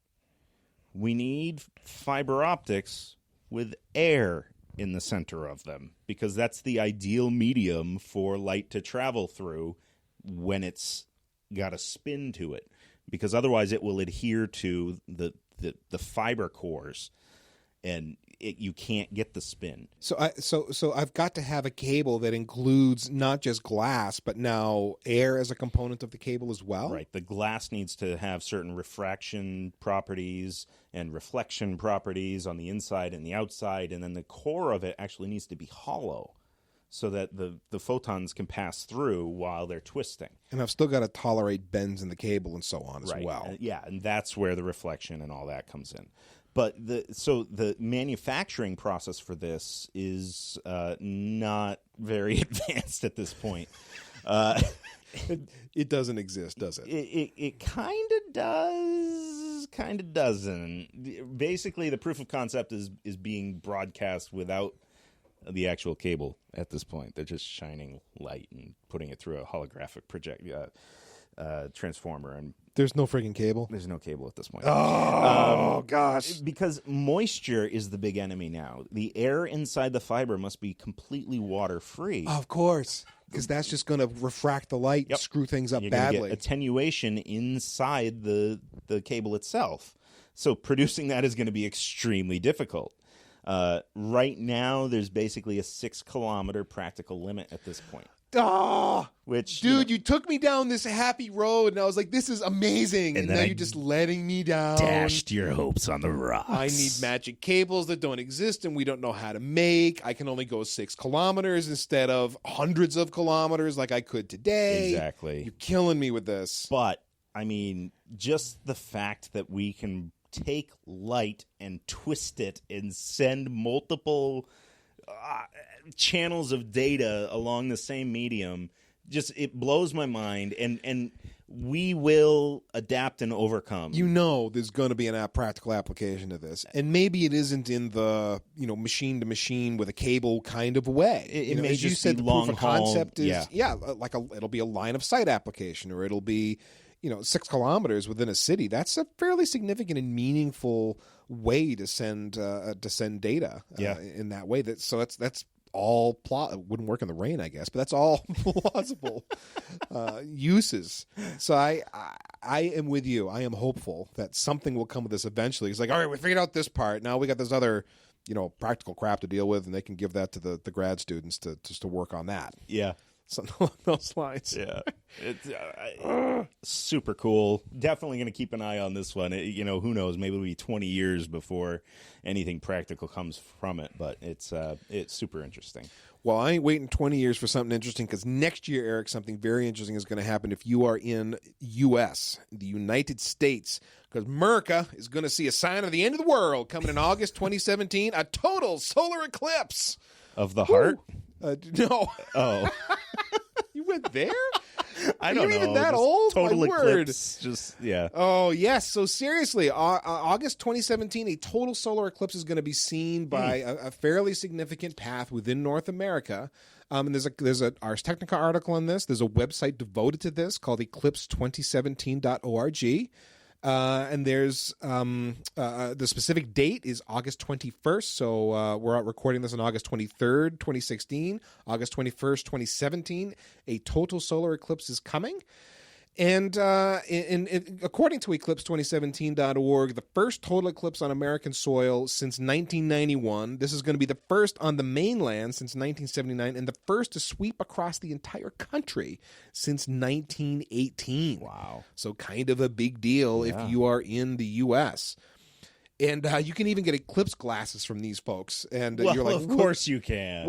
[SPEAKER 2] We need fiber optics with air in the center of them because that's the ideal medium for light to travel through when it's got a spin to it, because otherwise it will adhere to the fiber cores and you can't get the spin.
[SPEAKER 3] So I've got to have a cable that includes not just glass, but now air as a component of the cable as well?
[SPEAKER 2] Right. The glass needs to have certain refraction properties and reflection properties on the inside and the outside, and then the core of it actually needs to be hollow so that the photons can pass through while they're twisting.
[SPEAKER 3] And I've still got to tolerate bends in the cable and so on as well.
[SPEAKER 2] And that's where the reflection and all that comes in. But the manufacturing process for this is not very advanced at this point.
[SPEAKER 3] It doesn't exist, does it?
[SPEAKER 2] It kind of does, kind of doesn't. Basically, the proof of concept is being broadcast without the actual cable at this point. They're just shining light and putting it through a holographic transformer, and
[SPEAKER 3] there's no freaking cable.
[SPEAKER 2] There's no cable at this point.
[SPEAKER 3] Oh, gosh.
[SPEAKER 2] Because moisture is the big enemy now. The air inside the fiber must be completely water-free.
[SPEAKER 3] Of course, because that's just going to refract the light and screw things up
[SPEAKER 2] You're
[SPEAKER 3] badly.
[SPEAKER 2] Get attenuation inside the cable itself. So producing that is going to be extremely difficult. Right now, there's basically a 6-kilometer practical limit at this point.
[SPEAKER 3] Ah,
[SPEAKER 2] Which,
[SPEAKER 3] dude, you took me down this happy road, and I was like, "This is amazing," and now you're just letting me down.
[SPEAKER 2] dashed your hopes on the rocks.
[SPEAKER 3] I need magic cables that don't exist and we don't know how to make. I can only go 6 kilometers instead of hundreds of kilometers like I could today.
[SPEAKER 2] Exactly.
[SPEAKER 3] You're killing me with this.
[SPEAKER 2] But, I mean, just the fact that we can take light and twist it and send multiple channels of data along the same medium, just it blows my mind. And we will adapt and overcome.
[SPEAKER 3] You know there's going to be a practical application to this. And maybe it isn't in the, machine to machine with a cable kind of way.
[SPEAKER 2] It may
[SPEAKER 3] as you
[SPEAKER 2] just
[SPEAKER 3] said,
[SPEAKER 2] be
[SPEAKER 3] the proof
[SPEAKER 2] long
[SPEAKER 3] of
[SPEAKER 2] haul,
[SPEAKER 3] concept is,
[SPEAKER 2] yeah.
[SPEAKER 3] it'll be a line of sight application, or it'll be 6 kilometers within a city. That's a fairly significant and meaningful way to send data in that way. That's all plot. It wouldn't work in the rain, I guess, but that's all plausible uses. So I am with you. I am hopeful that something will come of this eventually. It's like, all right, we figured out this part. Now we got this other, practical crap to deal with, and they can give that to the grad students to work on that.
[SPEAKER 2] Yeah.
[SPEAKER 3] Something along those lines.
[SPEAKER 2] Yeah. It's super cool. Definitely going to keep an eye on this one. Who knows? Maybe it'll be 20 years before anything practical comes from it, but it's super interesting.
[SPEAKER 3] Well, I ain't waiting 20 years for something interesting, because next year, Eric, something very interesting is going to happen if you are in U.S., the United States, because America is going to see a sign of the end of the world coming in August 2017, a total solar eclipse.
[SPEAKER 2] Of the heart?
[SPEAKER 3] No.
[SPEAKER 2] Oh.
[SPEAKER 3] You went there?
[SPEAKER 2] I don't know.
[SPEAKER 3] You're even that
[SPEAKER 2] Just
[SPEAKER 3] old?
[SPEAKER 2] Total
[SPEAKER 3] My
[SPEAKER 2] eclipse. Just, yeah.
[SPEAKER 3] Oh, yes. So seriously, August 2017, a total solar eclipse is going to be seen by a fairly significant path within North America. And there's a Ars Technica article on this. There's a website devoted to this called eclipse2017.org. And there's the specific date is August 21st. So we're recording this on August 23rd, 2016, August 21st, 2017. A total solar eclipse is coming. And according to eclipse2017.org, the first total eclipse on American soil since 1991. This is going to be the first on the mainland since 1979, and the first to sweep across the entire country since 1918.
[SPEAKER 2] Wow.
[SPEAKER 3] So kind of a big deal if you are in the U.S. And you can even get eclipse glasses from these folks. And you're like,
[SPEAKER 2] of course you can.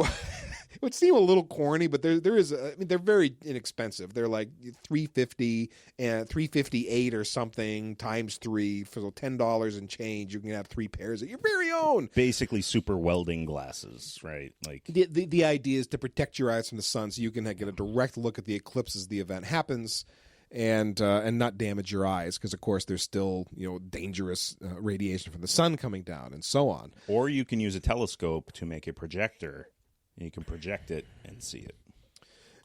[SPEAKER 3] It would seem a little corny, but there is. They're very inexpensive. They're like $350 and $358 or something times 3 for $10 and change. You can have 3 pairs of your very own.
[SPEAKER 2] Basically, super welding glasses, right? Like
[SPEAKER 3] The idea is to protect your eyes from the sun, so you can get a direct look at the eclipse as the event happens, and not damage your eyes, because of course there's still dangerous radiation from the sun coming down and so on.
[SPEAKER 2] Or you can use a telescope to make a projector. And you can project it and see it.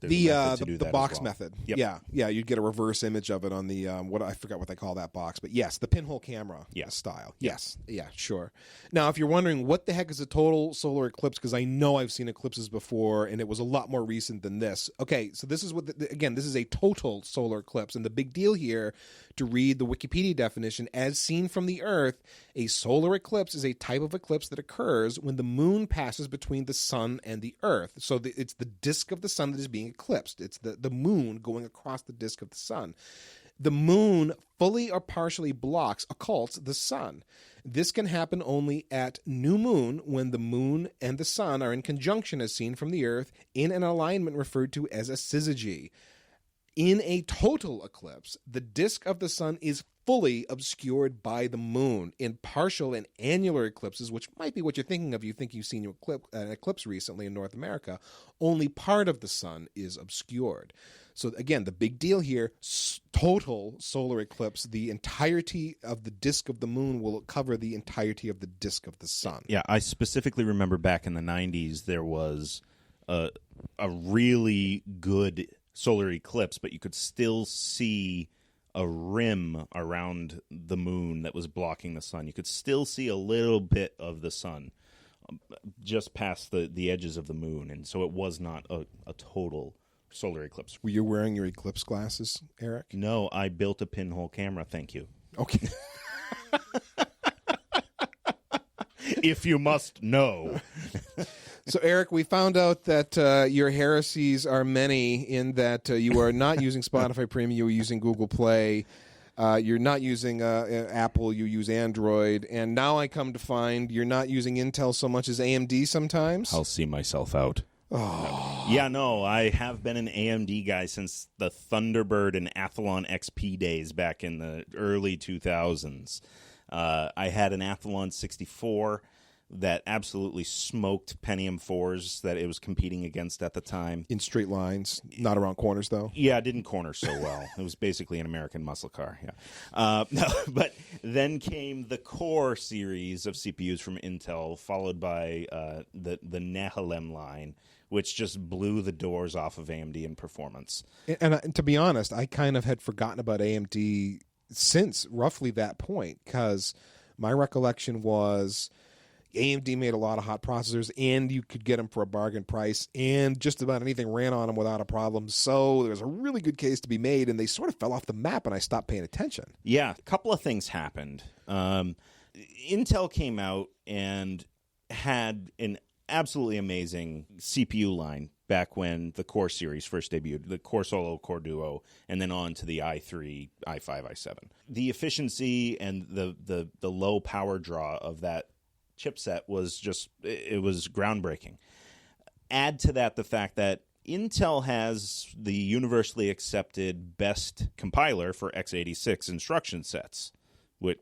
[SPEAKER 3] The box method.
[SPEAKER 2] Yep.
[SPEAKER 3] Yeah. You'd get a reverse image of it on the I forgot what they call that box, but yes, the pinhole camera style. Yes, yeah, sure. Now, if you're wondering what the heck is a total solar eclipse, because I know I've seen eclipses before, and it was a lot more recent than this. Okay, so this is this is a total solar eclipse, and the big deal here, to read the Wikipedia definition, as seen from the Earth, a solar eclipse is a type of eclipse that occurs when the moon passes between the sun and the Earth. So it's the disk of the sun that is being eclipsed. It's the moon going across the disk of the sun. The moon fully or partially occults the sun. This can happen only at new moon, when the moon and the sun are in conjunction as seen from the Earth in an alignment referred to as a syzygy. In a total eclipse, the disk of the sun is fully obscured by the moon. In partial and annular eclipses, which might be what you're thinking of, you think you've seen an eclipse recently in North America, only part of the sun is obscured. So again, the big deal here, total solar eclipse, the entirety of the disk of the moon will cover the entirety of the disk of the sun.
[SPEAKER 2] Yeah, I specifically remember back in the 90s there was a really good solar eclipse, but you could still see a rim around the moon that was blocking the sun. You could still see a little bit of the sun just past the edges of the moon, and so it was not a total solar eclipse.
[SPEAKER 3] Were you wearing your eclipse glasses, Eric?
[SPEAKER 2] No, I built a pinhole camera, thank you.
[SPEAKER 3] Okay.
[SPEAKER 2] if you must know.
[SPEAKER 3] So, Eric, we found out that your heresies are many in that you are not using Spotify Premium, you are using Google Play. You're not using Apple, you use Android. And now I come to find you're not using Intel so much as AMD sometimes.
[SPEAKER 2] I'll see myself out.
[SPEAKER 3] Oh.
[SPEAKER 2] Yeah, no, I have been an AMD guy since the Thunderbird and Athlon XP days back in the early 2000s. I had an Athlon 64 that absolutely smoked Pentium 4s that it was competing against at the time.
[SPEAKER 3] In straight lines, not around corners, though?
[SPEAKER 2] Yeah, it didn't corner so well. It was basically an American muscle car, yeah. No, but then came the Core series of CPUs from Intel, followed by the Nehalem line, which just blew the doors off of AMD in performance.
[SPEAKER 3] And to be honest, I kind of had forgotten about AMD since roughly that point, because my recollection was AMD made a lot of hot processors, and you could get them for a bargain price, and just about anything ran on them without a problem. So there was a really good case to be made, and they sort of fell off the map, and I stopped paying attention.
[SPEAKER 2] Yeah, a couple of things happened. Intel came out and had an absolutely amazing CPU line back when the Core series first debuted, the Core Solo, Core Duo, and then on to the i3, i5, i7. The efficiency and the low power draw of that chipset was just, it was groundbreaking. Add to that the fact that Intel has the universally accepted best compiler for x86 instruction sets,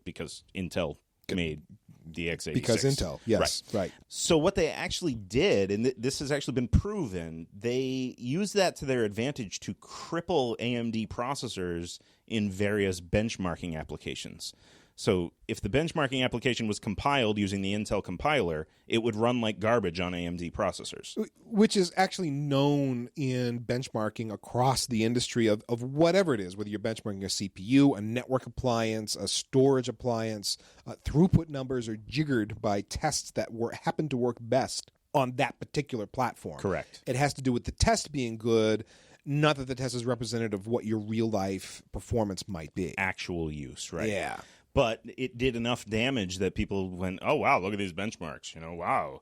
[SPEAKER 2] because Intel made the x86.
[SPEAKER 3] Because Intel, yes, right.
[SPEAKER 2] So what they actually did, and this has actually been proven, they used that to their advantage to cripple AMD processors in various benchmarking applications. So if the benchmarking application was compiled using the Intel compiler, it would run like garbage on AMD processors.
[SPEAKER 3] Which is actually known in benchmarking across the industry of whatever it is, whether you're benchmarking a CPU, a network appliance, a storage appliance. Throughput numbers are jiggered by tests that happen to work best on that particular platform.
[SPEAKER 2] Correct.
[SPEAKER 3] It has to do with the test being good, not that the test is representative of what your real-life performance might be.
[SPEAKER 2] Actual use, right?
[SPEAKER 3] Yeah.
[SPEAKER 2] But it did enough damage that people went, oh, wow, look at these benchmarks. Wow,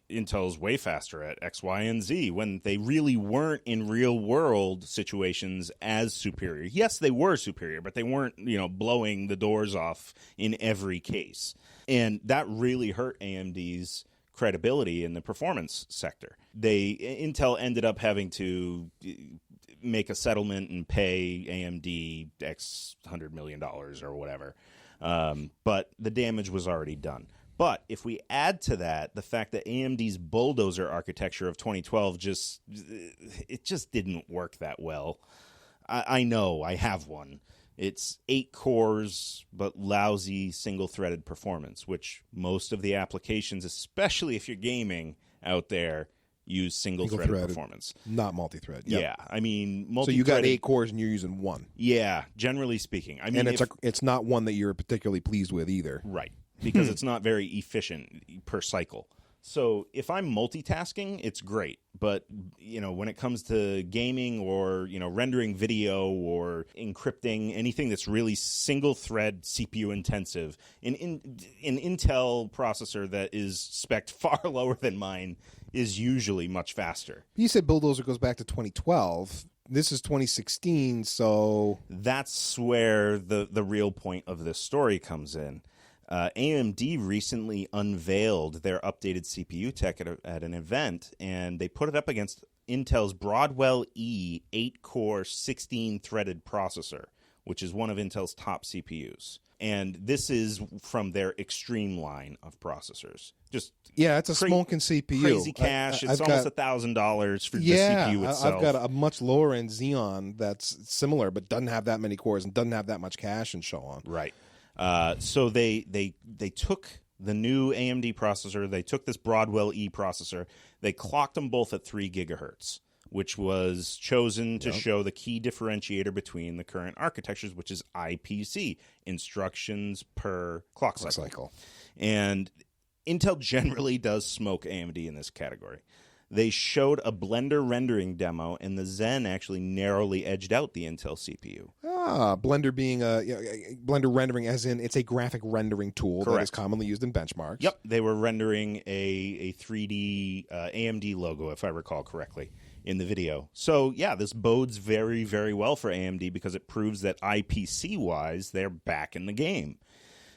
[SPEAKER 2] Intel's way faster at X, Y, and Z, when they really weren't in real-world situations as superior. Yes, they were superior, but they weren't, blowing the doors off in every case. And that really hurt AMD's credibility in the performance sector. Intel ended up having to make a settlement and pay AMD X $100 million or whatever. But the damage was already done. But if we add to that the fact that AMD's bulldozer architecture of 2012 just didn't work that well. I know, I have one. It's 8 cores, but lousy single-threaded performance, which most of the applications, especially if you're gaming out there, use single-threaded performance.
[SPEAKER 3] Not multi-thread. Yep.
[SPEAKER 2] Yeah. I mean, multi-threaded.
[SPEAKER 3] So you got 8 cores and you're using 1.
[SPEAKER 2] Yeah, generally speaking. I mean,
[SPEAKER 3] and it's not one that you're particularly pleased with either.
[SPEAKER 2] Right, because it's not very efficient per cycle. So if I'm multitasking, it's great. But, when it comes to gaming or, rendering video or encrypting, anything that's really single-thread CPU intensive, an Intel processor that is spec'd far lower than mine is usually much faster.
[SPEAKER 3] You said bulldozer goes back to 2012. This is 2016, so...
[SPEAKER 2] That's where the real point of this story comes in. AMD recently unveiled their updated CPU tech at an event, and they put it up against Intel's Broadwell E 8-core 16-threaded processor, which is one of Intel's top CPUs. And this is from their Extreme line of processors.
[SPEAKER 3] It's a smoking CPU.
[SPEAKER 2] Crazy cash. It's almost $1,000 for the CPU itself.
[SPEAKER 3] I've got a much lower end Xeon that's similar, but doesn't have that many cores and doesn't have that much cache and so on.
[SPEAKER 2] Right. So they took the new AMD processor, they took this Broadwell E processor, they clocked them both at 3 gigahertz, which was chosen to show the key differentiator between the current architectures, which is IPC, instructions per clock cycle. And Intel generally does smoke AMD in this category. They showed a Blender rendering demo, and the Zen actually narrowly edged out the Intel CPU.
[SPEAKER 3] Blender being Blender rendering, as in it's a graphic rendering tool that is commonly used in benchmarks.
[SPEAKER 2] Yep, they were rendering a 3D AMD logo, if I recall correctly, in the video. So yeah, this bodes very, very well for AMD because it proves that IPC-wise, they're back in the game.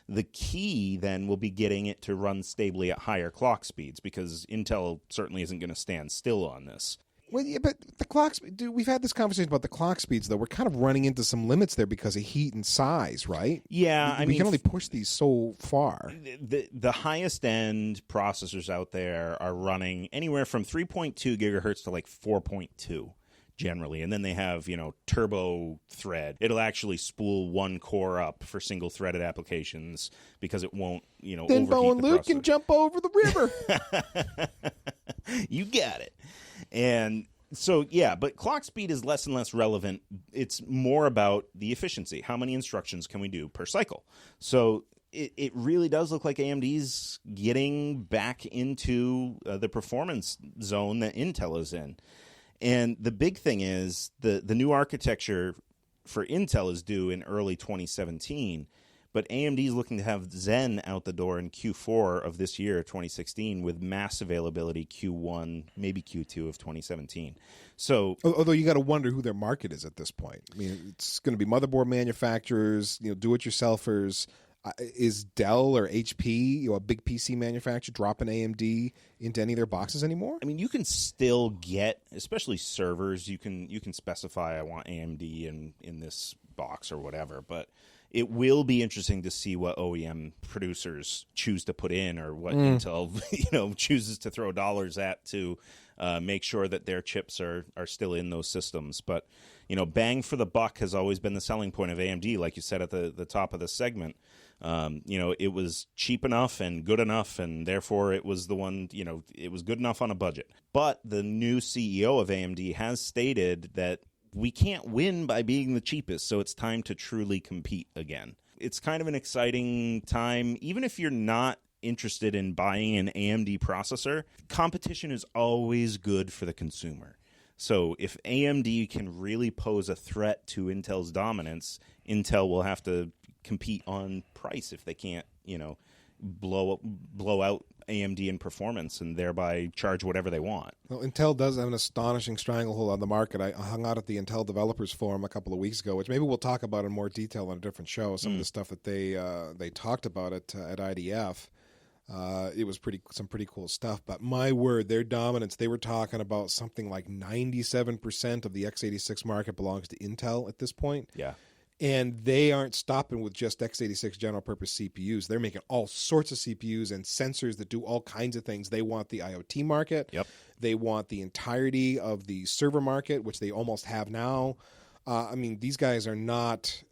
[SPEAKER 2] The key then will be getting it to run stably at higher clock speeds because Intel certainly isn't going to stand still on this.
[SPEAKER 3] Well, yeah, but the clock speed, dude, we've had this conversation about the clock speeds, though. We're kind of running into some limits there because of heat and size, right?
[SPEAKER 2] Yeah,
[SPEAKER 3] we can only push these so far.
[SPEAKER 2] The highest end processors out there are running anywhere from 3.2 gigahertz to like 4.2 generally, and then they have turbo thread. It'll actually spool one core up for single threaded applications because it won't
[SPEAKER 3] then
[SPEAKER 2] overheat
[SPEAKER 3] Bo and
[SPEAKER 2] the
[SPEAKER 3] Luke
[SPEAKER 2] processor.
[SPEAKER 3] can jump over the river.
[SPEAKER 2] You got it. And so, yeah, but clock speed is less and less relevant. It's more about the efficiency. How many instructions can we do per cycle? So it really does look like AMD's getting back into the performance zone that Intel is in. And the big thing is the new architecture for Intel is due in early 2017. But AMD is looking to have Zen out the door in Q4 of this year, 2016, with mass availability Q1, maybe Q2 of 2017. So,
[SPEAKER 3] although you got to wonder who their market is at this point. I mean, it's going to be motherboard manufacturers, do-it-yourselfers. Is Dell or HP, a big PC manufacturer, dropping AMD into any of their boxes anymore?
[SPEAKER 2] I mean, you can still get, especially servers, you can specify I want AMD in this box or whatever, but it will be interesting to see what OEM producers choose to put in or what Intel chooses to throw dollars at to make sure that their chips are still in those systems. But bang for the buck has always been the selling point of AMD, like you said at the top of the segment. It was cheap enough and good enough, and therefore it was the one, it was good enough on a budget. But the new CEO of AMD has stated that we can't win by being the cheapest, so it's time to truly compete again. It's kind of an exciting time. Even if you're not interested in buying an AMD processor, competition is always good for the consumer. So if AMD can really pose a threat to Intel's dominance, Intel will have to compete on price if they can't, blow out AMD in performance and thereby charge whatever they want.
[SPEAKER 3] Well, Intel does have an astonishing stranglehold on the market. I hung out at the Intel Developers Forum a couple of weeks ago, which maybe we'll talk about in more detail on a different show. Some of the stuff that they talked about at IDF. It was some pretty cool stuff. But my word, their dominance, they were talking about something like 97% of the x86 market belongs to Intel at this point.
[SPEAKER 2] Yeah.
[SPEAKER 3] And they aren't stopping with just x86 general-purpose CPUs. They're making all sorts of CPUs and sensors that do all kinds of things. They want the IoT market.
[SPEAKER 2] Yep.
[SPEAKER 3] They want the entirety of the server market, which they almost have now. These guys are not...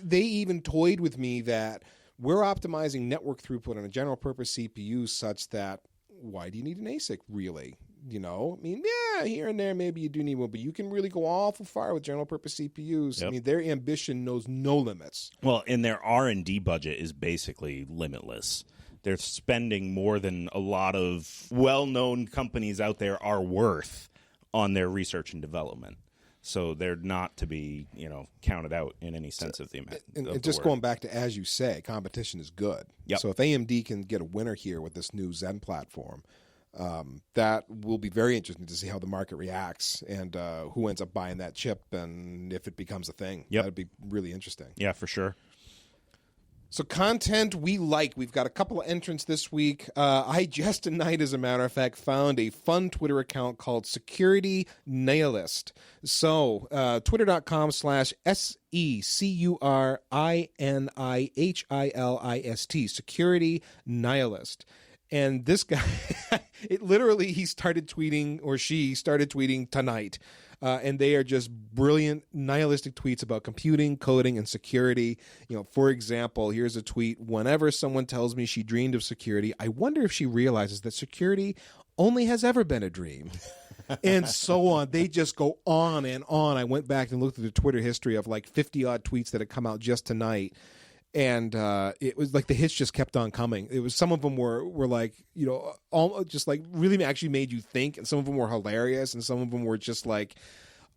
[SPEAKER 3] They even toyed with me that we're optimizing network throughput on a general-purpose CPU such that why do you need an ASIC, really? Here and there, maybe you do need one, but you can really go awful far with general-purpose CPUs.
[SPEAKER 2] Yep.
[SPEAKER 3] Their ambition knows no limits.
[SPEAKER 2] Well, and their R&D budget is basically limitless. They're spending more than a lot of well-known companies out there are worth on their research and development. So they're not to be, counted out in any sense of the amount.
[SPEAKER 3] And just going back to, as you say, competition is good.
[SPEAKER 2] Yep.
[SPEAKER 3] So if AMD can get a winner here with this new Zen platform, that will be very interesting to see how the market reacts and who ends up buying that chip and if it becomes a thing.
[SPEAKER 2] Yep.
[SPEAKER 3] That'd be really interesting.
[SPEAKER 2] Yeah, for sure.
[SPEAKER 3] So content we like. We've got a couple of entrants this week. I just tonight, as a matter of fact, found a fun Twitter account called Security Nihilist. So twitter.com/SECURINIHILIST, Security Nihilist. And this guy, he started tweeting, or she started tweeting tonight. And they are just brilliant nihilistic tweets about computing, coding, and security. For example, here's a tweet. Whenever someone tells me she dreamed of security, I wonder if she realizes that security only has ever been a dream. And so on. They just go on and on. I went back and looked at the Twitter history of like 50-odd tweets that had come out just tonight. And it was like the hits just kept on coming. It was, some of them were like, just like really actually made you think, and some of them were hilarious, and some of them were just like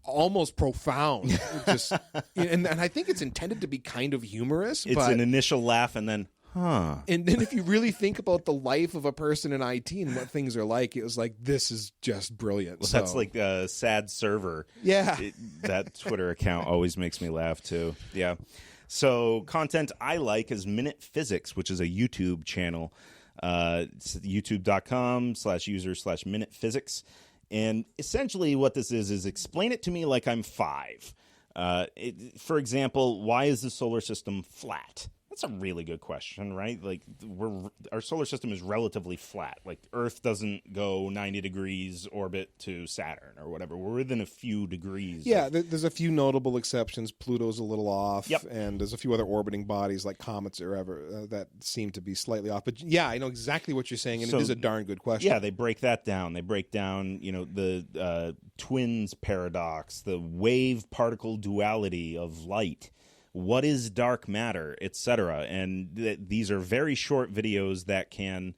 [SPEAKER 3] almost profound. Just, and I think it's intended to be kind of humorous.
[SPEAKER 2] It's an initial laugh and then, huh.
[SPEAKER 3] And then if you really think about the life of a person in IT and what things are like, it was like, this is just brilliant.
[SPEAKER 2] Well, that's like a sad server.
[SPEAKER 3] Yeah.
[SPEAKER 2] That Twitter account always makes me laugh too. Yeah. So content I like is Minute Physics, which is a YouTube channel. It's youtube.com/user/Minute Physics. And essentially what this is explain it to me like I'm 5. For example, why is the solar system flat? That's a really good question, right? Like, our solar system is relatively flat. Like, Earth doesn't go 90 degrees orbit to Saturn or whatever. We're within a few degrees.
[SPEAKER 3] Yeah, there's a few notable exceptions. Pluto's a little off,
[SPEAKER 2] Yep.
[SPEAKER 3] and there's a few other orbiting bodies like comets or ever that seem to be slightly off. But yeah, I know exactly what you're saying, and it is a darn good question.
[SPEAKER 2] Yeah, they break that down. They break down, the twins paradox, the wave-particle duality of light. What is dark matter, etc. And these are very short videos that can,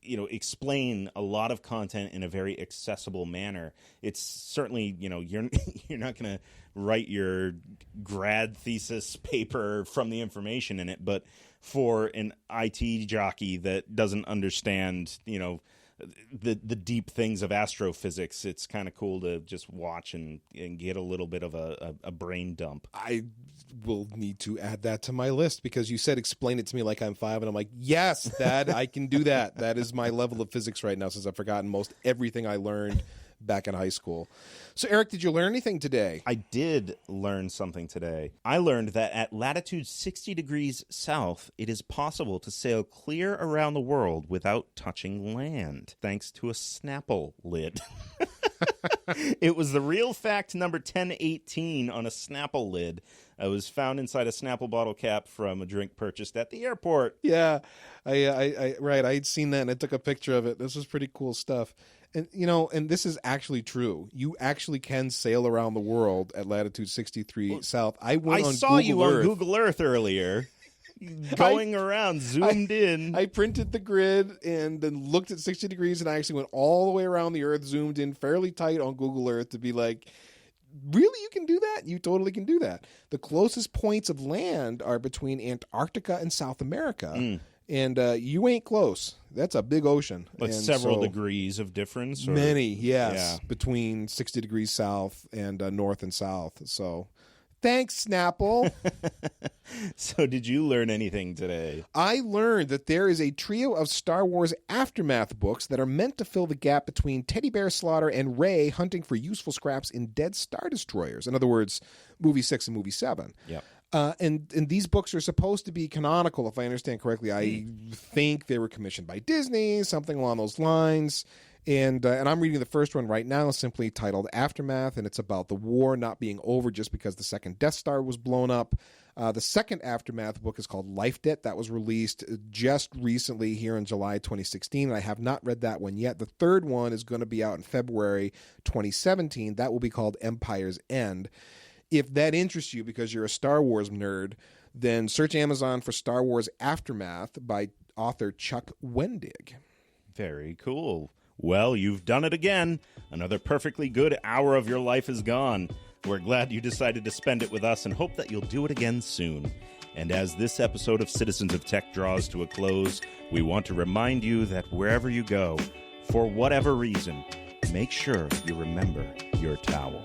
[SPEAKER 2] explain a lot of content in a very accessible manner. It's certainly, you're not going to write your grad thesis paper from the information in it, but for an IT jockey that doesn't understand, the deep things of astrophysics, it's kind of cool to just watch and get a little bit of a brain dump.
[SPEAKER 3] I will need to add that to my list because you said explain it to me like I'm 5, and I'm like, yes, Dad, I can do that. That is my level of physics right now since I've forgotten most everything I learned back in high school. So, Eric, did you learn anything today?
[SPEAKER 2] I did learn something today. I learned that at latitude 60 degrees south, it is possible to sail clear around the world without touching land, thanks to a Snapple lid. It was the real fact number 1018 on a Snapple lid. It was found inside a Snapple bottle cap from a drink purchased at the airport.
[SPEAKER 3] Yeah, I'd seen that and I took a picture of it. This was pretty cool stuff. And, and this is actually true. You actually can sail around the world at latitude 63 south. I
[SPEAKER 2] saw you on Google Earth earlier. Going around, zoomed in.
[SPEAKER 3] I printed the grid and then looked at 60 degrees, and I actually went all the way around the Earth, zoomed in fairly tight on Google Earth to be like, really, you can do that? You totally can do that. The closest points of land are between Antarctica and South America. And you ain't close. That's a big ocean.
[SPEAKER 2] Like several degrees of difference? Or?
[SPEAKER 3] Many, yes.
[SPEAKER 2] Yeah.
[SPEAKER 3] Between 60 degrees south and north and south. So, thanks, Snapple.
[SPEAKER 2] So, did you learn anything today?
[SPEAKER 3] I learned that there is a trio of Star Wars Aftermath books that are meant to fill the gap between Teddy Bear Slaughter and Rey hunting for useful scraps in dead Star Destroyers. In other words, Movie 6 and Movie 7.
[SPEAKER 2] Yep.
[SPEAKER 3] And these books are supposed to be canonical, if I understand correctly. I think they were commissioned by Disney, something along those lines. And I'm reading the first one right now, simply titled Aftermath, and it's about the war not being over just because the second Death Star was blown up. The second Aftermath book is called Life Debt. That was released just recently here in July 2016, and I have not read that one yet. The third one is going to be out in February 2017. That will be called Empire's End. If that interests you because you're a Star Wars nerd, then search Amazon for Star Wars Aftermath by author Chuck Wendig.
[SPEAKER 2] Very cool. Well, you've done it again. Another perfectly good hour of your life is gone. We're glad you decided to spend it with us and hope that you'll do it again soon. And as this episode of Citizens of Tech draws to a close, we want to remind you that wherever you go, for whatever reason, make sure you remember your towel.